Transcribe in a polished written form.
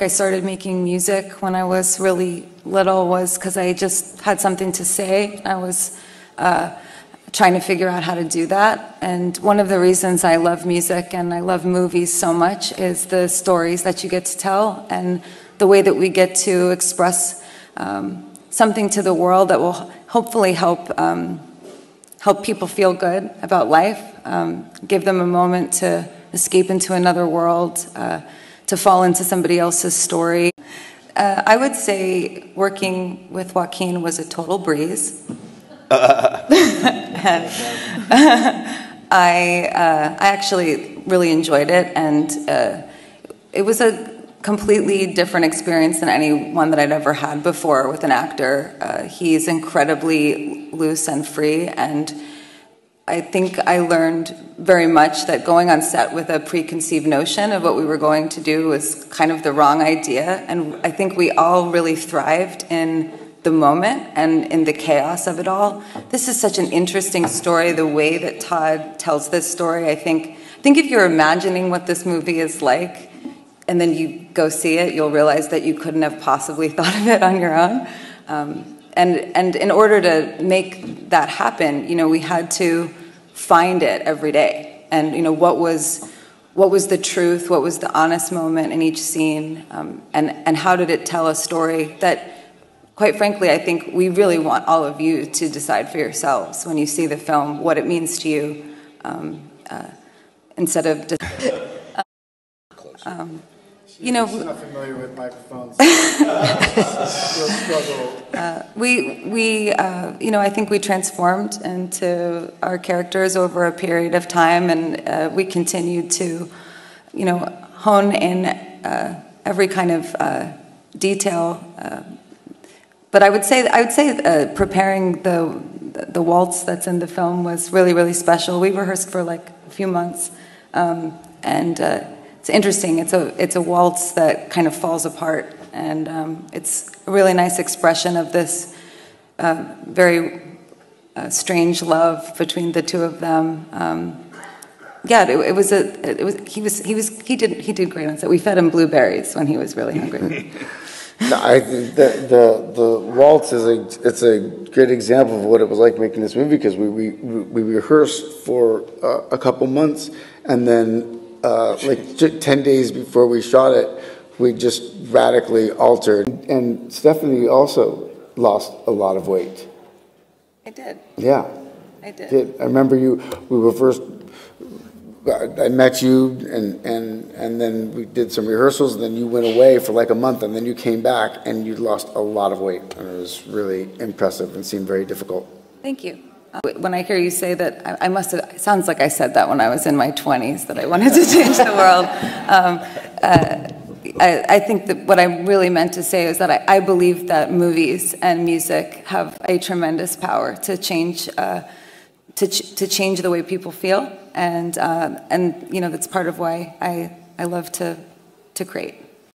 I started making music when I was really little was because I just had something to say. I was trying to figure out how to do that. And one of the reasons I love music and I love movies so much is the stories that you get to tell and the way that we get to express something to the world that will hopefully help people feel good about life, give them a moment to escape into another world, to fall into somebody else's story. I would say working with Joaquin was a total breeze. I actually really enjoyed it, and it was a completely different experience than any one that I'd ever had before with an actor. He's incredibly loose and free, and I think I learned very much that going on set with a preconceived notion of what we were going to do was kind of the wrong idea, and I think we all really thrived in the moment and in the chaos of it all. This is such an interesting story, the way that Todd tells this story. I think if you're imagining what this movie is like, and then you go see it, you'll realize that you couldn't have possibly thought of it on your own. And in order to make that happen, we had to find it every day. And what was the truth? What was the honest moment in each scene? And how did it tell a story that, quite frankly, I think we really want all of you to decide for yourselves when you see the film what it means to you, instead of just. She's not familiar with microphones. She'll struggle. I think we transformed into our characters over a period of time, and we continued to, hone in every kind of detail. But I would say preparing the waltz that's in the film was really, really special. We rehearsed for like a few months, and it's interesting. It's a waltz that kind of falls apart, and it's a really nice expression of this very strange love between the two of them. He did great on set. We fed him blueberries when he was really hungry. No, I think that the waltz is a great example of what it was like making this movie, because we rehearsed for a couple months, and then 10 days before we shot it, we just radically altered. And Stephanie also lost a lot of weight. I did. Yeah. I did. I remember I met you, and then we did some rehearsals, and then you went away for like a month, and then you came back, and you lost a lot of weight, and it was really impressive and seemed very difficult. Thank you. When I hear you say that, it sounds like I said that when I was in my 20s, that I wanted to change the world. I think that what I really meant to say is that I believe that movies and music have a tremendous power to change the way people feel, and that's part of why I love to create.